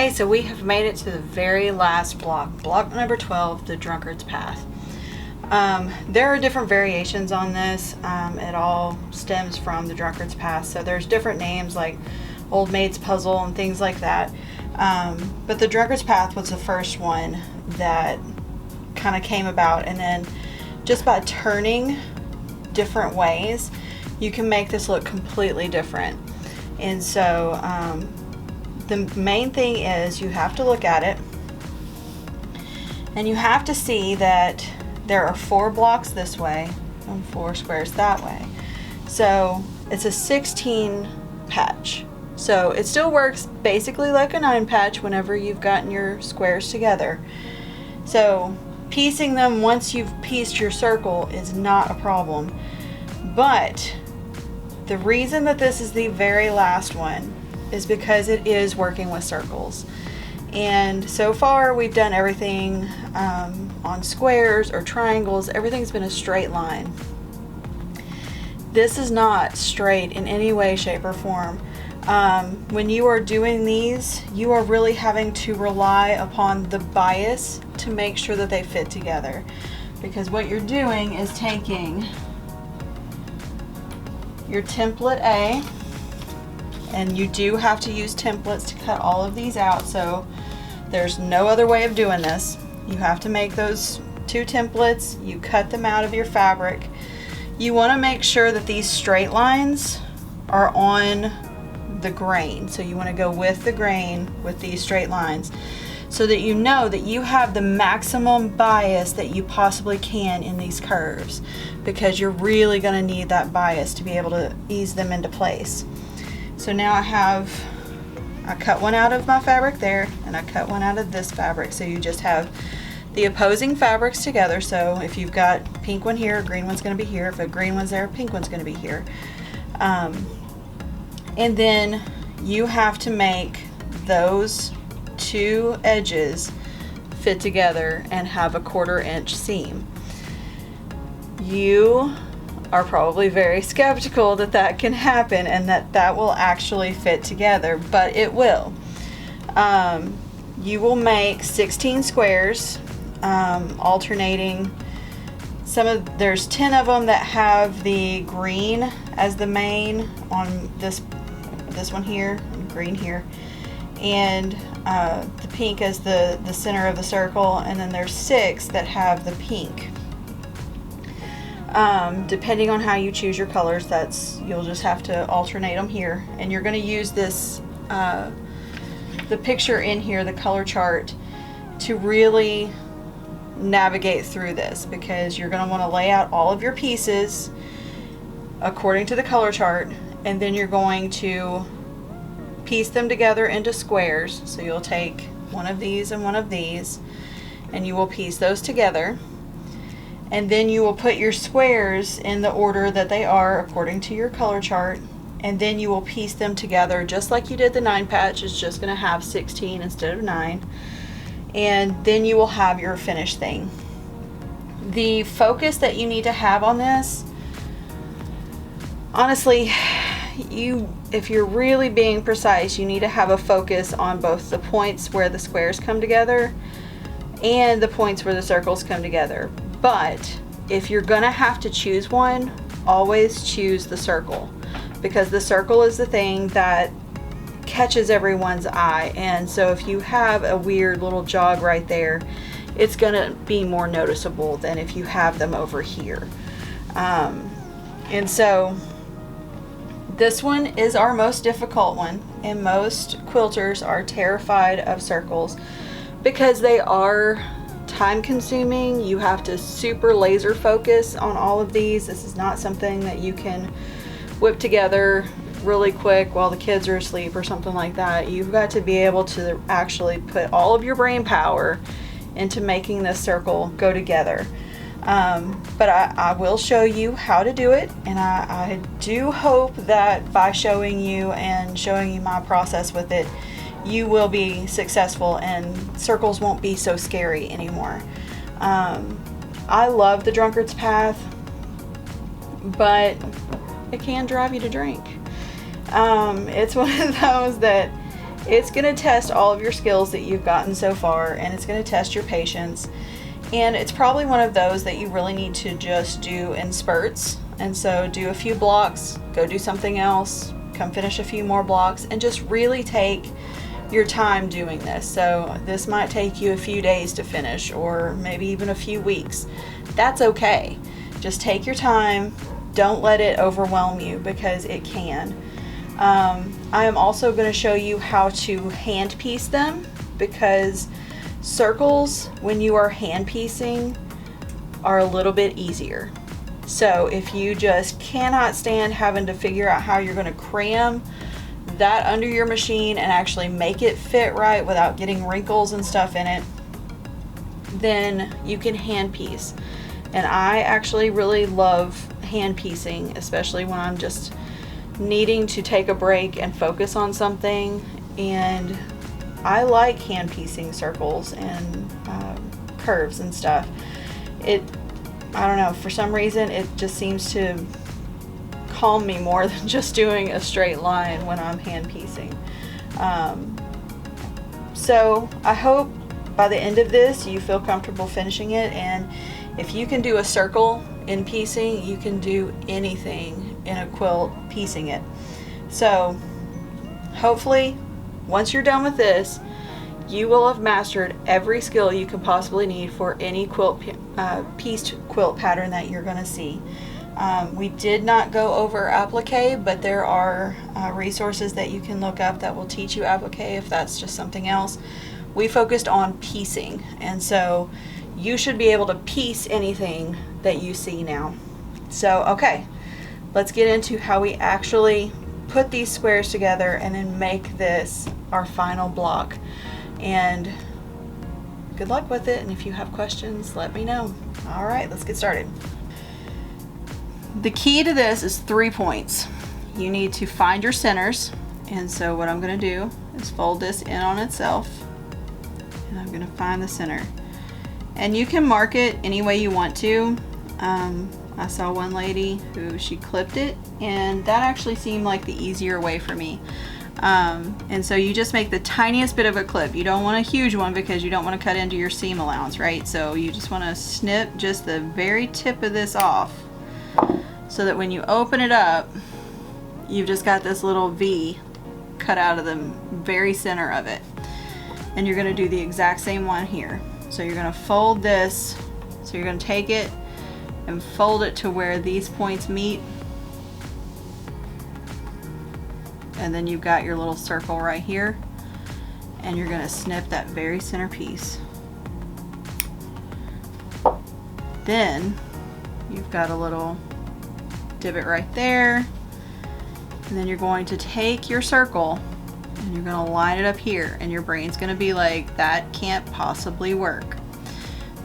Okay, so we have made it to the very last block number 12, the Drunkards Path. There are different variations on this. It all stems from the Drunkards Path, so there's different names like Old Maid's Puzzle and things like that. But the Drunkards Path was the first one that kind of came about, and then just by turning different ways, you can make this look completely different. And so the main thing is you have to look at it and you have to see that there are 4 blocks this way and 4 squares that way. So it's a 16 patch. So it still works basically like a 9 patch whenever you've gotten your squares together. So piecing them once you've pieced your circle is not a problem. But the reason that this is the very last one is because it is working with circles. And so far we've done everything on squares or triangles. Everything's been a straight line. This is not straight in any way, shape, or form. When you are doing these, you are really having to rely upon the bias to make sure that they fit together. Because what you're doing is taking your template A, and you do have to use templates to cut all of these out, so there's no other way of doing this. You have to make those 2 templates, you cut them out of your fabric. You want to make sure that these straight lines are on the grain, so you want to go with the grain with these straight lines so that you know that you have the maximum bias that you possibly can in these curves, because you're really going to need that bias to be able to ease them into place. So now I cut one out of my fabric there, and I cut one out of this fabric, so you just have the opposing fabrics together. So if you've got pink one here, green one's going to be here. If a green one's there, pink one's going to be here. And then you have to make those 2 edges fit together and have a 1/4 inch seam. You are probably very skeptical that that can happen and that that will actually fit together, but it will. You will make 16 squares, alternating. There's 10 of them that have the green as the main on this one here, and green here, and the pink as the center of the circle, and then there's 6 that have the pink. Depending on how you choose your colors, you'll just have to alternate them here, and you're going to use this the picture in here, the color chart, to really navigate through this, because you're going to want to lay out all of your pieces according to the color chart, and then you're going to piece them together into squares. So you'll take one of these and one of these, and you will piece those together, and then you will put your squares in the order that they are according to your color chart, and then you will piece them together just like you did the 9 patch. It's just going to have 16 instead of 9, and then you will have your finished thing. The focus that you need to have on this, honestly, if you're really being precise, you need to have a focus on both the points where the squares come together and the points where the circles come together. But if you're gonna have to choose one, always choose the circle, because the circle is the thing that catches everyone's eye. And so if you have a weird little jog right there, it's gonna be more noticeable than if you have them over here. And so this one is our most difficult one, and most quilters are terrified of circles because they are time consuming. You have to super laser focus on all of these. This is not something that you can whip together really quick while the kids are asleep or something like that. You've got to be able to actually put all of your brain power into making this circle go together. But I will show you how to do it, and I do hope that by showing you and showing you my process with it, you will be successful and circles won't be so scary anymore. I love the Drunkards Path, but it can drive you to drink. It's one of those that It's going to test all of your skills that you've gotten so far, and it's going to test your patience. And it's probably one of those that you really need to just do in spurts. And so do a few blocks, go do something else, come finish a few more blocks, and just really take your time doing this. So this might take you a few days to finish, or maybe even a few weeks. That's okay. Just take your time. Don't let it overwhelm you, because it can. I am also going to show you how to hand piece them, because circles, when you are hand piecing, are a little bit easier. So if you just cannot stand having to figure out how you're going to cram that under your machine and actually make it fit right without getting wrinkles and stuff in it, then you can hand piece. And I actually really love hand piecing, especially when I'm just needing to take a break and focus on something. And I like hand piecing circles and curves and stuff. I don't know, for some reason it just seems to calm me more than just doing a straight line when I'm hand piecing. So I hope by the end of this you feel comfortable finishing it, and if you can do a circle in piecing, you can do anything in a quilt piecing it. So hopefully once you're done with this, you will have mastered every skill you could possibly need for any pieced quilt pattern that you're going to see. We did not go over applique, but there are resources that you can look up that will teach you applique if that's just something else. We focused on piecing, and so you should be able to piece anything that you see now. So okay, let's get into how we actually put these squares together and then make this our final block. And good luck with it, and if you have questions, let me know. All right, let's get started. The key to this is 3 points. You need to find your centers, and so what I'm going to do is fold this in on itself, and I'm going to find the center. And you can mark it any way you want to. I saw one lady who she clipped it, and that actually seemed like the easier way for me. And so you just make the tiniest bit of a clip. You don't want a huge one because you don't want to cut into your seam allowance, right? So you just want to snip just the very tip of this off, so that when you open it up, you've just got this little V cut out of the very center of it. And you're going to do the exact same one here. So you're going to fold this, so you're going to take it and fold it to where these points meet, and then you've got your little circle right here, and you're going to snip that very center piece. Then you've got a little divot right there, and then you're going to take your circle and you're going to line it up here, and your brain's going to be like, that can't possibly work,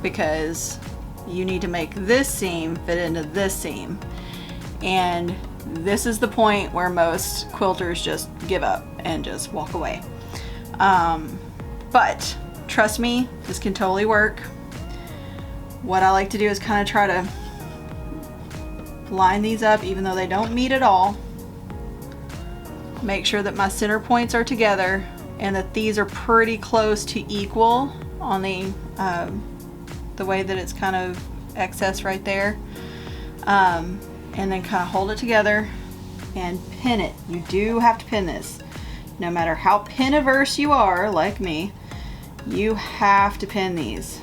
because you need to make this seam fit into this seam. And this is the point where most quilters just give up and just walk away. But trust me, this can totally work. What I like to do is kind of try to line these up even though they don't meet at all. Make sure that my center points are together and that these are pretty close to equal on the way that it's kind of excess right there. And then kind of hold it together and pin it. You do have to pin this. No matter how pin averse you are, like me, you have to pin these.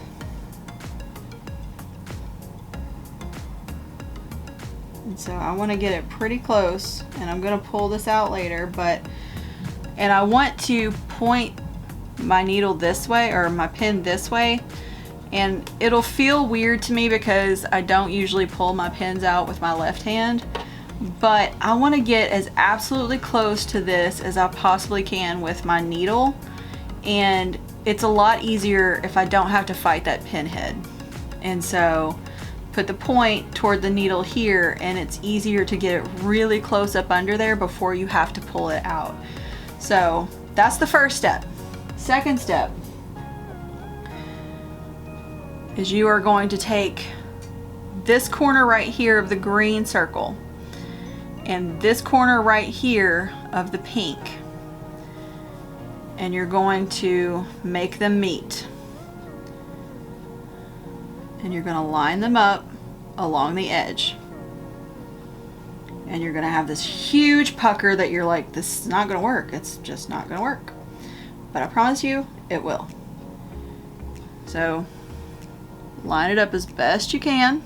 And so I want to get it pretty close, and I'm going to pull this out later, and I want to point my needle this way, or my pin this way. And it'll feel weird to me because I don't usually pull my pins out with my left hand, but I want to get as absolutely close to this as I possibly can with my needle, and it's a lot easier if I don't have to fight that pin head. And so put the point toward the needle here, and it's easier to get it really close up under there before you have to pull it out. So that's the first step. Second step is you are going to take this corner right here of the green circle and this corner right here of the pink, and you're going to make them meet. And you're going to line them up along the edge. And you're going to have this huge pucker that you're like, this is not going to work. It's just not going to work. But I promise you, it will. So line it up as best you can.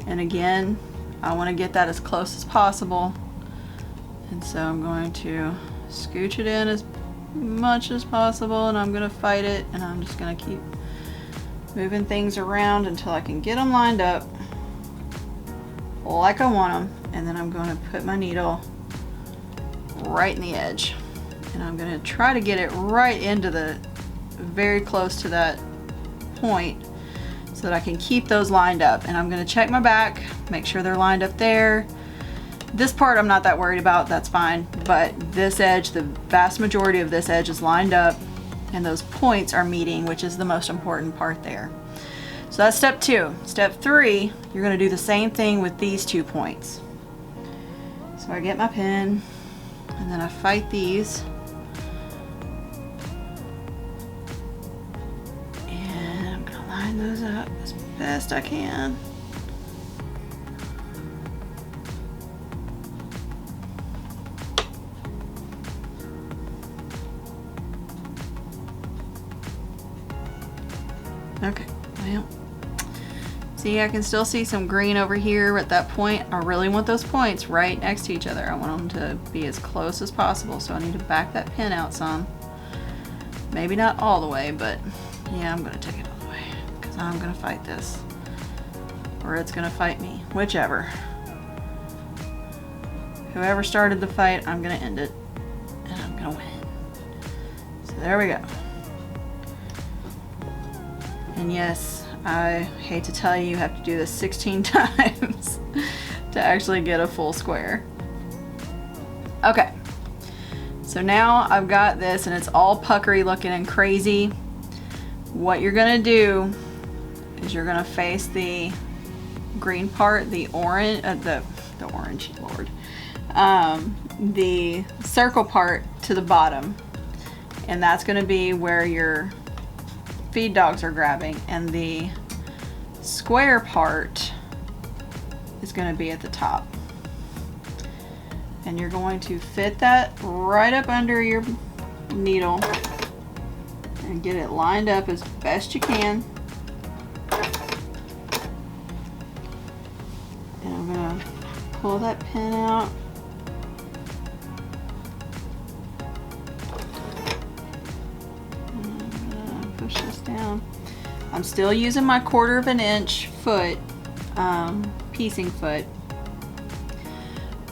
And again, I want to get that as close as possible. And so I'm going to scooch it in as much as possible, and I'm going to fight it, and I'm just going to keep moving things around until I can get them lined up like I want them. And then I'm going to put my needle right in the edge, and I'm going to try to get it right into the very close to that point so that I can keep those lined up. And I'm going to check my back, make sure they're lined up there. This part I'm not that worried about, that's fine, but this edge, the vast majority of this edge is lined up and those points are meeting, which is the most important part there. So that's step 2. Step 3, you're going to do the same thing with these 2 points. So I get my pin and then I fight these. And I'm going to line those up as best I can. Okay, well, see, I can still see some green over here at that point. I really want those points right next to each other. I want them to be as close as possible, so I need to back that pin out some. Maybe not all the way, but yeah, I'm gonna take it all the way because I'm gonna fight this, or it's gonna fight me, whichever. Whoever started the fight, I'm gonna end it, and I'm gonna win. So there we go. And yes, I hate to tell you, you have to do this 16 times to actually get a full square. Okay, so now I've got this and it's all puckery looking and crazy. What you're gonna do is you're gonna face the green part, the orange, the orange, Lord, the circle part to the bottom, and that's gonna be where your feed dogs are grabbing, and the square part is going to be at the top. And you're going to fit that right up under your needle and get it lined up as best you can. And I'm going to pull that pin out. Push this down. I'm still using my 1/4 of an inch foot, piecing foot,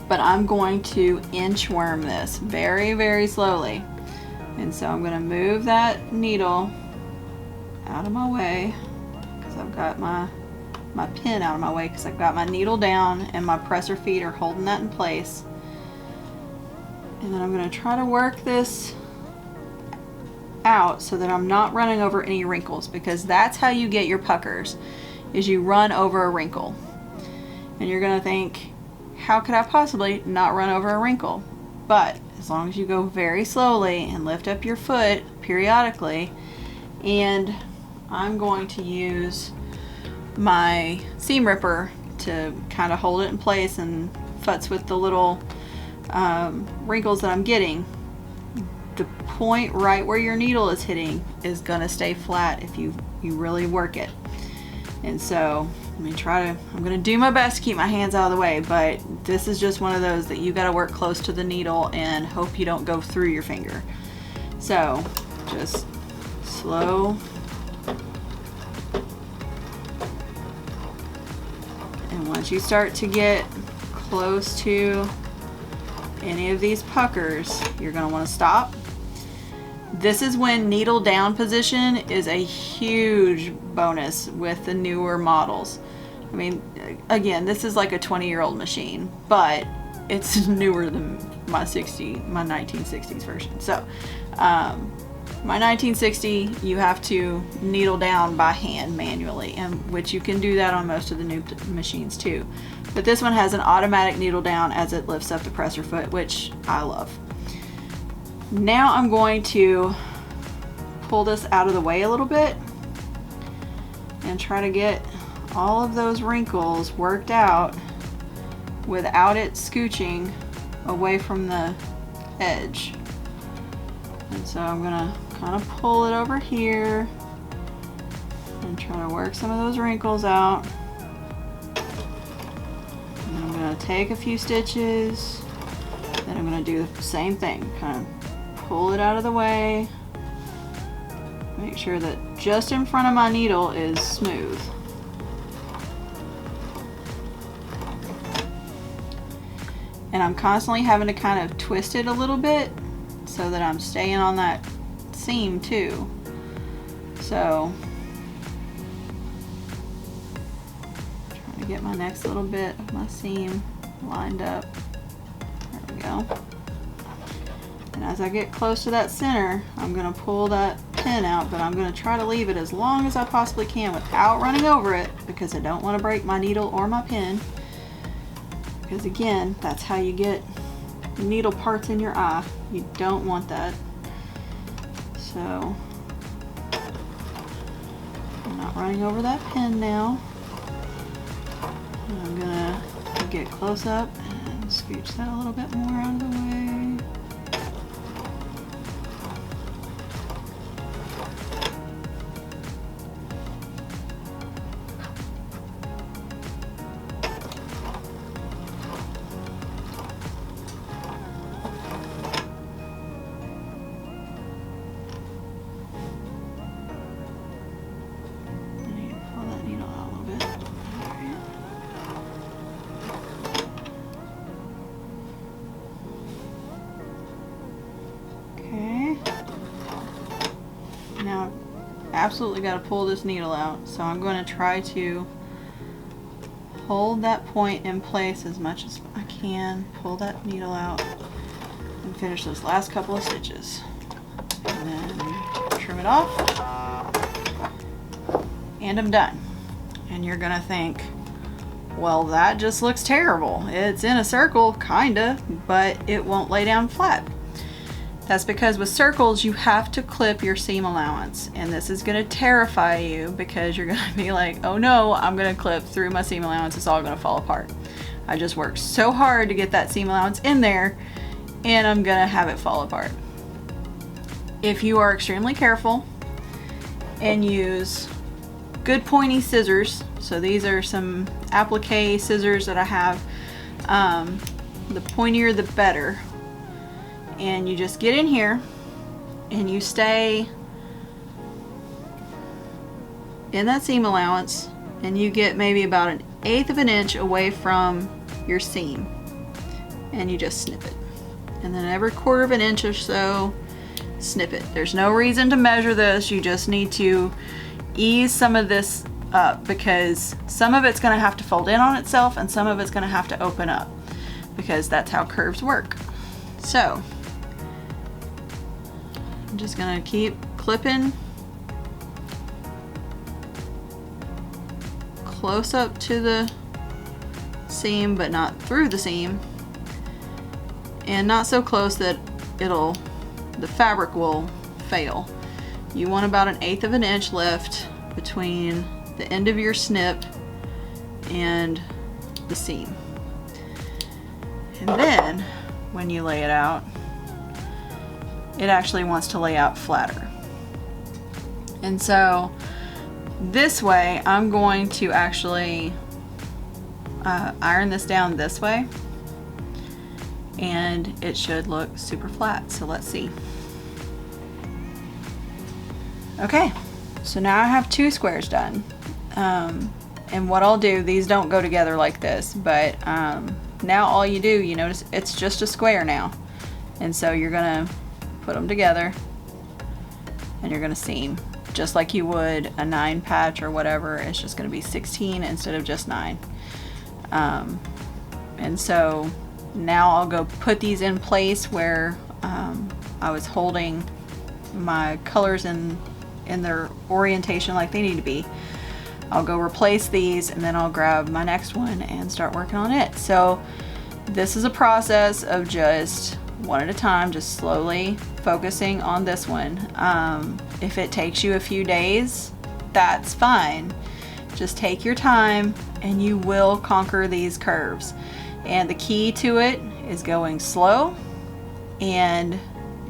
but I'm going to inchworm this very, very slowly. And so I'm going to move that needle out of my way because I've got my pin out of my way because I've got my needle down and my presser feet are holding that in place. And then I'm going to try to work this out so that I'm not running over any wrinkles, because that's how you get your puckers, is you run over a wrinkle. And you're gonna think, how could I possibly not run over a wrinkle? But as long as you go very slowly and lift up your foot periodically, and I'm going to use my seam ripper to kind of hold it in place and futz with the little wrinkles that I'm getting. The point right where your needle is hitting is gonna stay flat if you really work it. And so I'm gonna do my best to keep my hands out of the way, but this is just one of those that you gotta work close to the needle and hope you don't go through your finger. So just slow. And once you start to get close to any of these puckers, you're gonna wanna stop. This is when needle down position is a huge bonus with the newer models. I mean, again, this is like a 20-year-old machine, but it's newer than my 1960s version. So, my 1960, you have to needle down by hand manually, and which you can do that on most of the new machines too. But this one has an automatic needle down as it lifts up the presser foot, which I love. Now I'm going to pull this out of the way a little bit and try to get all of those wrinkles worked out without it scooching away from the edge. And so I'm gonna kind of pull it over here and try to work some of those wrinkles out. And I'm gonna take a few stitches, then I'm gonna do the same thing, kind of pull it out of the way, make sure that just in front of my needle is smooth. And I'm constantly having to kind of twist it a little bit so that I'm staying on that seam too. So, trying to get my next little bit of my seam lined up. There we go. And as I get close to that center, I'm going to pull that pin out, but I'm going to try to leave it as long as I possibly can without running over it, because I don't want to break my needle or my pin. Because again, that's how you get needle parts in your eye. You don't want that. So, I'm not running over that pin now. And I'm gonna get close up and scooch that a little bit more out of the way. Now, absolutely got to pull this needle out, so I'm going to try to hold that point in place as much as I can, pull that needle out, and finish those last couple of stitches. And then trim it off, and I'm done. And you're going to think, well, that just looks terrible. It's in a circle, kinda, but it won't lay down flat. That's because with circles, you have to clip your seam allowance, and this is going to terrify you because you're going to be like, oh no, I'm going to clip through my seam allowance, it's all going to fall apart. I just worked so hard to get that seam allowance in there, and I'm going to have it fall apart. If you are extremely careful and use good pointy scissors, so these are some applique scissors that I have, the pointier the better. And you just get in here and you stay in that seam allowance, and you get maybe about 1/8 of an inch away from your seam, and you just snip it. And then every 1/4 of an inch or so, snip it. There's no reason to measure this, you just need to ease some of this up, because some of it's going to have to fold in on itself and some of it's going to have to open up, because that's how curves work. So I'm just gonna keep clipping close up to the seam, but not through the seam, and not so close that the fabric will fail. You want about 1/8 of an inch left between the end of your snip and the seam. And then when you lay it out, it actually wants to lay out flatter. And so this way, I'm going to actually iron this down this way, and it should look super flat. So let's see. Okay, so now I have 2 squares done. And what I'll do, these don't go together like this, but now all you do, you notice it's just a square now. And so you're gonna put them together and you're gonna seam just like you would a 9 patch or whatever. It's just gonna be 16 instead of just 9. And so now I'll go put these in place where I was holding my colors in their orientation like they need to be. I'll go replace these, and then I'll grab my next one and start working on it. So this is a process of just one at a time, just slowly focusing on this one. If it takes you a few days, that's fine. Just take your time and you will conquer these curves. And the key to it is going slow and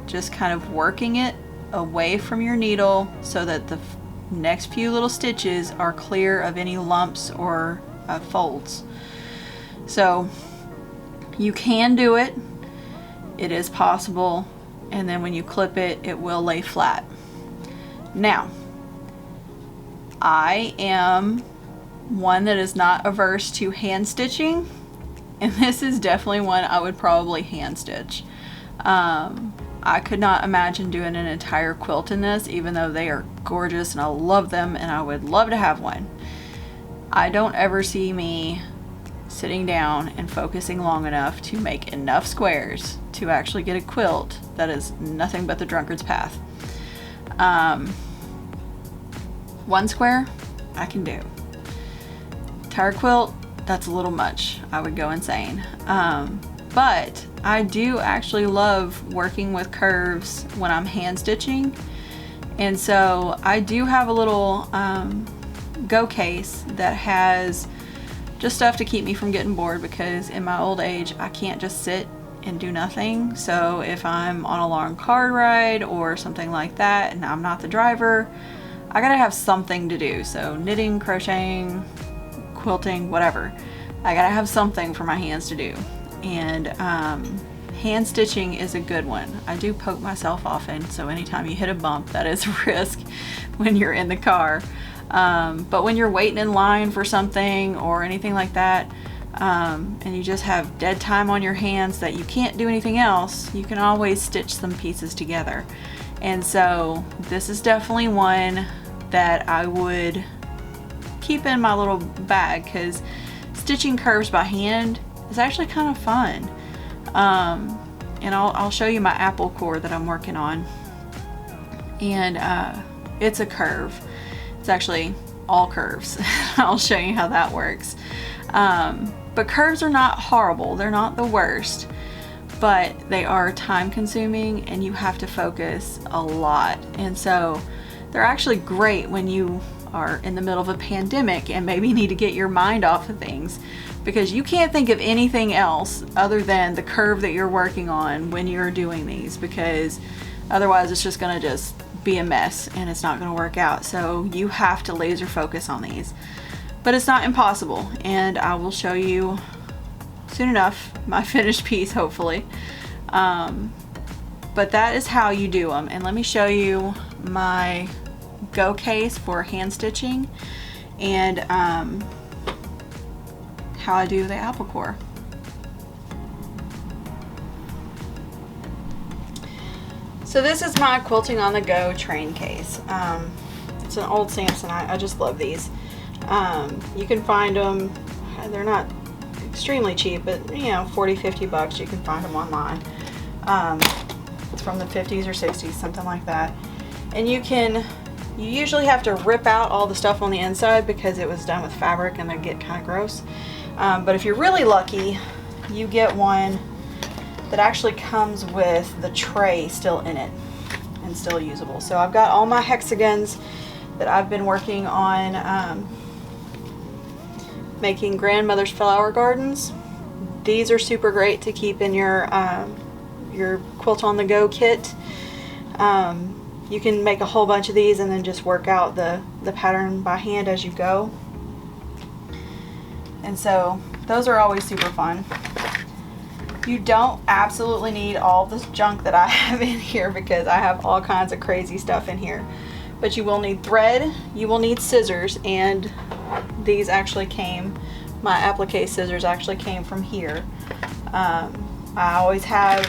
just kind of working it away from your needle so that the next few little stitches are clear of any lumps or folds. So you can do it. It is possible. And then when you clip it, it will lay flat. Now, I am one that is not averse to hand stitching, and this is definitely one I would probably hand stitch. I could not imagine doing an entire quilt in this, even though they are gorgeous and I love them and I would love to have one. I don't ever see me sitting down and focusing long enough to make enough squares to actually get a quilt that is nothing but the Drunkards Path. One square I can do. Entire quilt, that's a little much. I would go insane. But I do actually love working with curves when I'm hand stitching. And so I do have a little go case that has just stuff to keep me from getting bored, because in my old age I can't just sit and do nothing. So if I'm on a long car ride or something like that and I'm not the driver, I gotta have something to do. So knitting, crocheting, quilting, whatever, I gotta have something for my hands to do. And hand stitching is a good one. I do poke myself often, so anytime you hit a bump, that is a risk when you're in the car. But when you're waiting in line for something or anything like that, and you just have dead time on your hands that you can't do anything else, you can always stitch some pieces together. And so this is definitely one that I would keep in my little bag, because stitching curves by hand is actually kind of fun. And I'll show you my apple core that I'm working on. And it's a curve. It's actually all curves. I'll show you how that works. But curves are not horrible. They're not the worst, but they are time consuming and you have to focus a lot. And so they're actually great when you are in the middle of a pandemic and maybe need to get your mind off of things, because you can't think of anything else other than the curve that you're working on when you're doing these, because otherwise it's just going to just be a mess and it's not going to work out. So you have to laser focus on these, but it's not impossible, and I will show you soon enough my finished piece, hopefully. But that is how you do them. And let me show you my go case for hand stitching and how I do the apple core. So this is my quilting on the go train case. It's an old Samson. I just love these. You can find them, they're not extremely cheap, but you know, 40-50 bucks, you can find them online. It's from the 50s or 60s, something like that. And you usually have to rip out all the stuff on the inside because it was done with fabric and they get kind of gross. But if you're really lucky, you get one that actually comes with the tray still in it and still usable. So I've got all my hexagons that I've been working on making grandmother's flower gardens. These are super great to keep in your quilt on the go kit. You can make a whole bunch of these and then just work out the pattern by hand as you go. And so those are always super fun. You don't absolutely need all this junk that I have in here, because I have all kinds of crazy stuff in here. But you will need thread, you will need scissors, and these actually came, my applique scissors actually came from here. I always have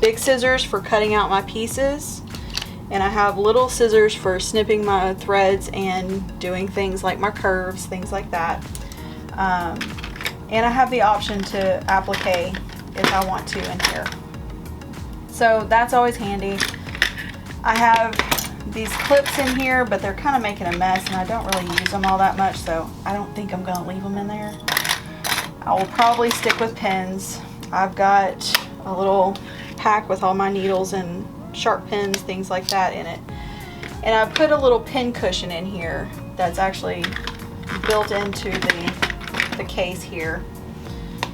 big scissors for cutting out my pieces, and I have little scissors for snipping my threads and doing things like my curves, things like that. And I have the option to applique if I want to in here. So that's always handy. I have these clips in here, but they're kind of making a mess and I don't really use them all that much, so I don't think I'm gonna leave them in there. I will probably stick with pins. I've got a little pack with all my needles and sharp pins, things like that in it. And I put a little pin cushion in here that's actually built into the case here.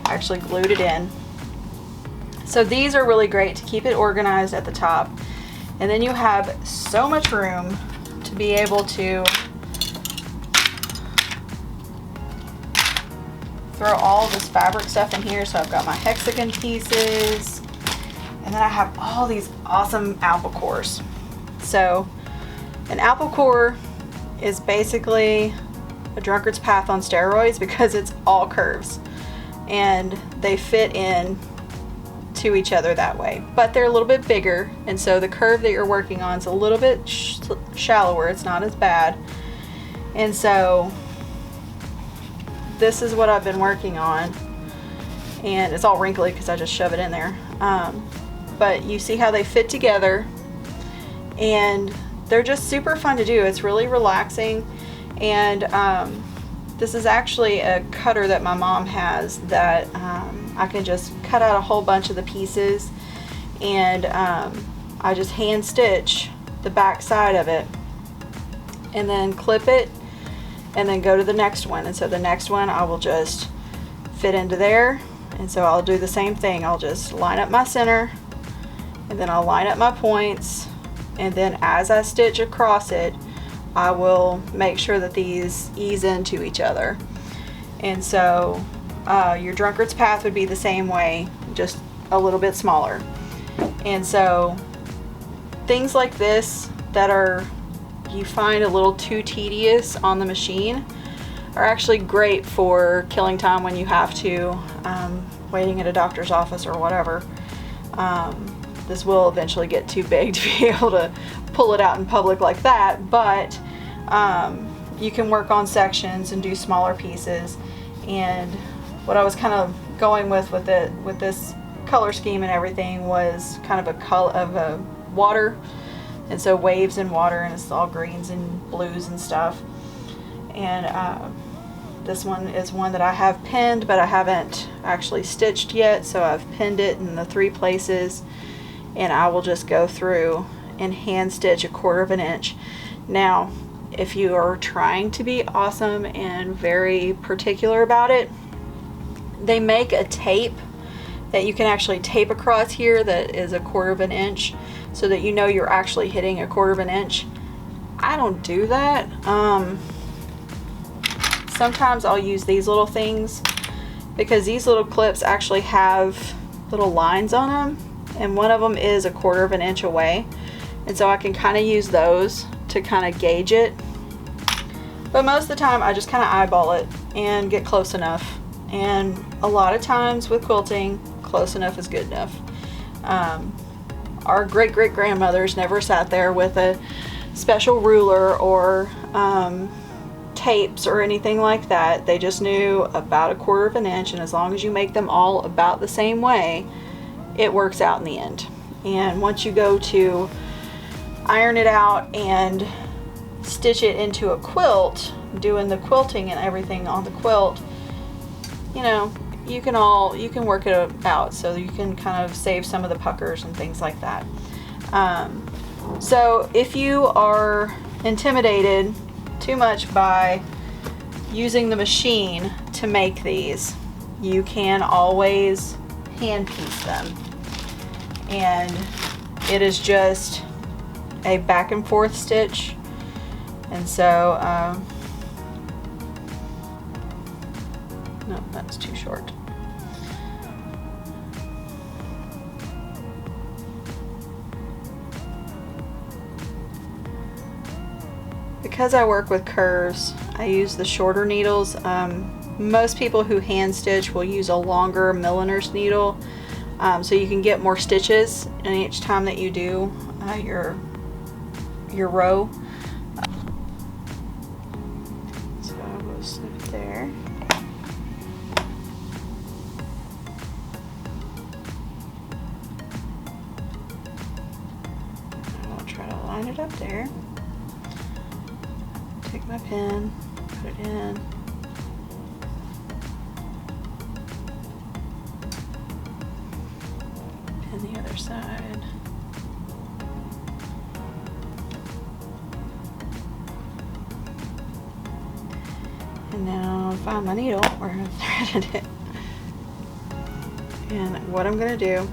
I actually glued it in. So these are really great to keep it organized at the top. And then you have so much room to be able to throw all this fabric stuff in here. So I've got my hexagon pieces, and then I have all these awesome apple cores. So an apple core is basically a Drunkards Path on steroids because it's all curves and they fit in to each other that way, but they're a little bit bigger, and so the curve that you're working on is a little bit shallower. It's not as bad, and so this is what I've been working on, and it's all wrinkly because I just shove it in there, but you see how they fit together, and they're just super fun to do. It's really relaxing. And this is actually a cutter that my mom has that I can just cut out a whole bunch of the pieces, and I just hand stitch the back side of it and then clip it and then go to the next one. And so the next one I will just fit into there, and so I'll do the same thing. I'll just line up my center, and then I'll line up my points, and then as I stitch across it, I will make sure that these ease into each other. And so your Drunkards Path would be the same way, just a little bit smaller. And so things like this that are, you find a little too tedious on the machine, are actually great for killing time when you have to, waiting at a doctor's office or whatever. This will eventually get too big to be able to pull it out in public like that, but you can work on sections and do smaller pieces. And what I was kind of going with this color scheme and everything was kind of a water, and so waves in water, and it's all greens and blues and stuff. And this one is one that I have pinned, but I haven't actually stitched yet, so I've pinned it in the 3 places, and I will just go through and hand stitch 1/4 of an inch. Now, if you are trying to be awesome and very particular about it, they make a tape that you can actually tape across here that is 1/4 of an inch, so that you know you're actually hitting 1/4 of an inch. I don't do that. Sometimes I'll use these little things because these little clips actually have little lines on them, and one of them is 1/4 of an inch away, and so I can kind of use those to kind of gauge it. But most of the time I just kind of eyeball it and get close enough, and a lot of times with quilting, close enough is good enough. Our great-great-grandmothers never sat there with a special ruler or tapes or anything like that. They just knew about 1/4 of an inch, and as long as you make them all about the same way, it works out in the end. And once you go to iron it out and stitch it into a quilt, doing the quilting and everything on the quilt, you know, you can work it out so you can kind of save some of the puckers and things like that. So if you are intimidated too much by using the machine to make these, you can always hand piece them, and it is just a back and forth stitch. And so no, that's too short. Because I work with curves, I use the shorter needles. Most people who hand stitch will use a longer milliner's needle, so you can get more stitches in each time that you do your row. So I will snip it there. I'll try to line it up there. Take my pin, put it in. Pin the other side. And now I found my needle where I threaded it. And what I'm gonna do,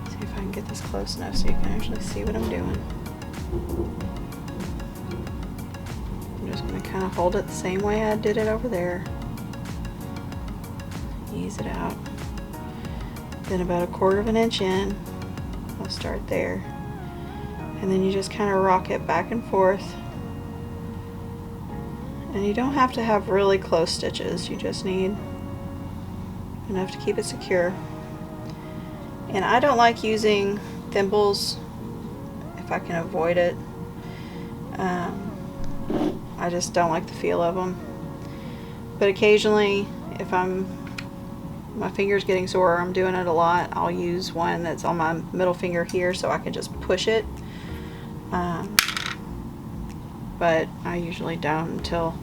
see if I can get this close enough so you can actually see what I'm doing. I'm just gonna kind of hold it the same way I did it over there. Ease it out. Then about 1/4 of an inch in, I'll start there. And then you just kind of rock it back and forth. And you don't have to have really close stitches, you just need enough to keep it secure. And I don't like using thimbles if I can avoid it. I just don't like the feel of them. But occasionally, if my finger's getting sore or I'm doing it a lot, I'll use one that's on my middle finger here so I can just push it. But I usually don't until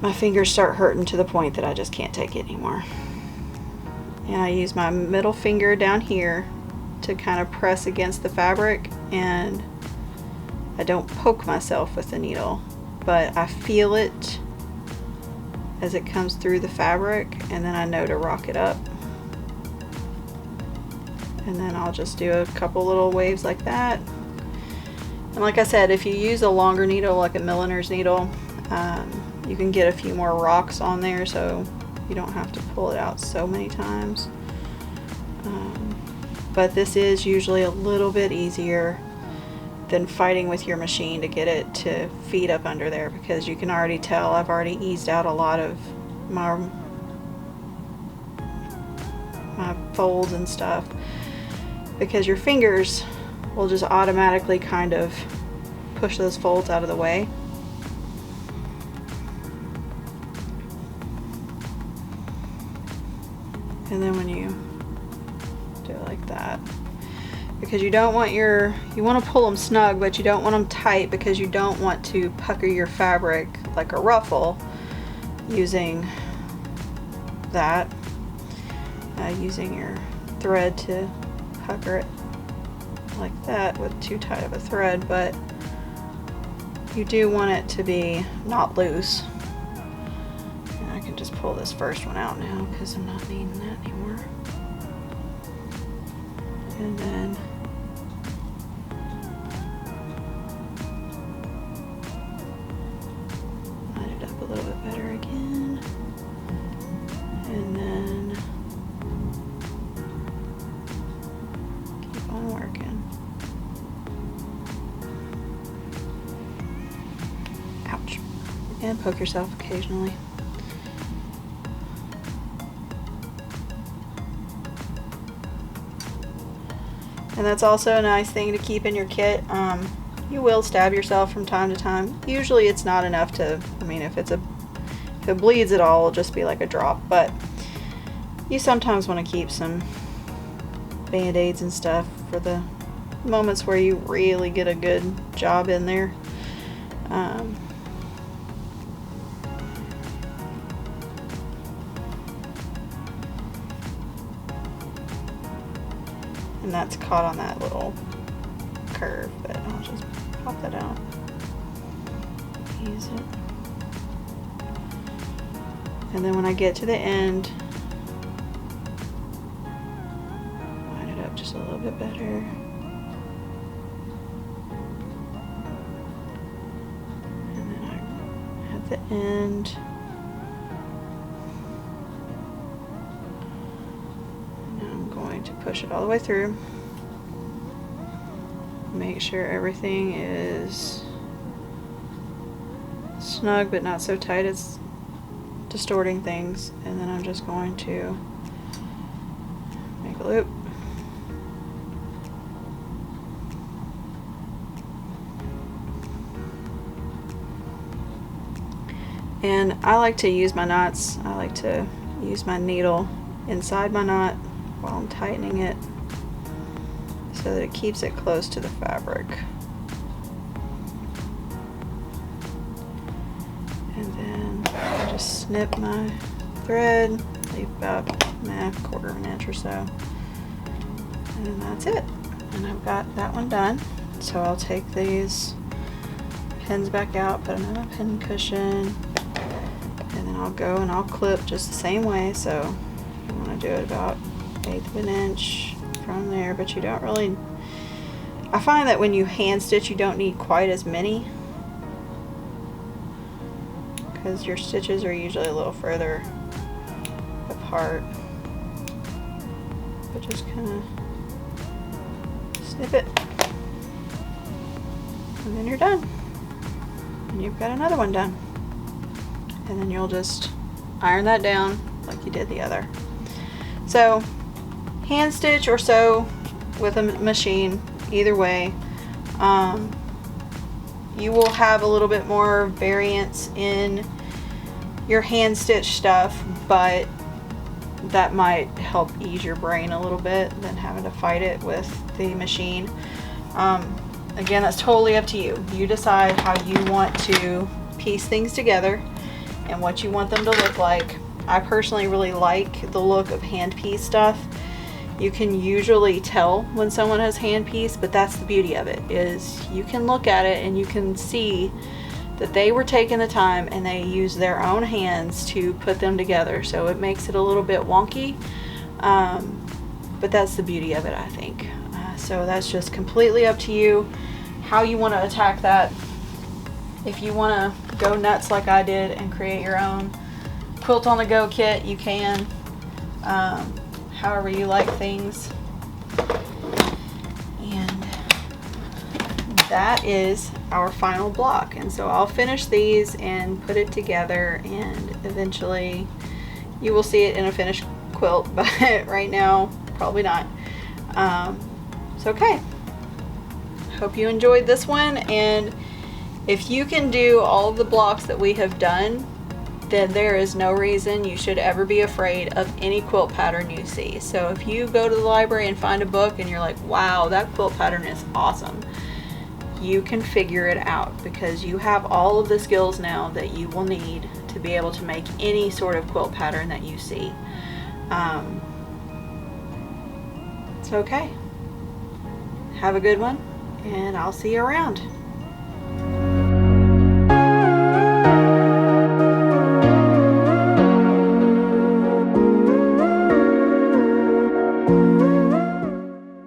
my fingers start hurting to the point that I just can't take it anymore. And I use my middle finger down here to kind of press against the fabric, and I don't poke myself with the needle, but I feel it as it comes through the fabric, and then I know to rock it up. And then I'll just do a couple little waves like that. And like I said, if you use a longer needle, like a milliner's needle, you can get a few more rocks on there so you don't have to pull it out so many times. But this is usually a little bit easier than fighting with your machine to get it to feed up under there, because you can already tell I've already eased out a lot of my folds and stuff, because your fingers will just automatically kind of push those folds out of the way. And then when you do it like that, because you don't want you want to pull them snug, but you don't want them tight, because you don't want to pucker your fabric like a ruffle using that, using your thread to pucker it like that with too tight of a thread. But you do want it to be not loose. And I can just pull this first one out now because I'm not needing that anymore. And then line it up a little bit better again. And then keep on working. Ouch. And poke yourself occasionally. And that's also a nice thing to keep in your kit. You will stab yourself from time to time. Usually it's not enough to, I mean, if it bleeds at all, it'll just be like a drop. But you sometimes want to keep some Band-Aids and stuff for the moments where you really get a good job in there. And that's caught on that little curve, but I'll just pop that out. Ease it. And then when I get to the end, line it up just a little bit better. And then at the end, to push it all the way through. Make sure everything is snug but not so tight it's distorting things. And then I'm just going to make a loop. And I like to use my knots. I like to use my needle inside my knot while I'm tightening it so that it keeps it close to the fabric. And then I just snip my thread, leave about 1/4 of an inch or so, And that's it. And I've got that one done. So I'll take these pins back out, put them in a pin cushion, and then I'll go and I'll clip just the same way. So you want to do it about 1/8 of an inch from there, but you don't really, I find that when you hand stitch you don't need quite as many because your stitches are usually a little further apart. But just kind of snip it, and then you're done. And you've got another one done. And then you'll just iron that down like you did the other. So hand stitch or sew with a machine, either way, you will have a little bit more variance in your hand stitch stuff, but that might help ease your brain a little bit than having to fight it with the machine. Again, that's totally up to you. You decide how you want to piece things together and what you want them to look like. I personally really like the look of hand piece stuff. You can usually tell when someone has hand piece, but that's the beauty of it, is you can look at it and you can see that they were taking the time and they used their own hands to put them together. So it makes it a little bit wonky, but that's the beauty of it, I think. So that's just completely up to you how you want to attack that. If you want to go nuts like I did and create your own quilt on the go kit, you can. However you like things. And that is our final block. And so I'll finish these and put it together, and eventually you will see it in a finished quilt, but right now probably not. It's okay. Hope you enjoyed this one, and if you can do all of the blocks that we have done, then there is no reason you should ever be afraid of any quilt pattern you see. So if you go to the library and find a book and you're like, wow, that quilt pattern is awesome, you can figure it out because you have all of the skills now that you will need to be able to make any sort of quilt pattern that you see. It's okay. Have a good one, and I'll see you around.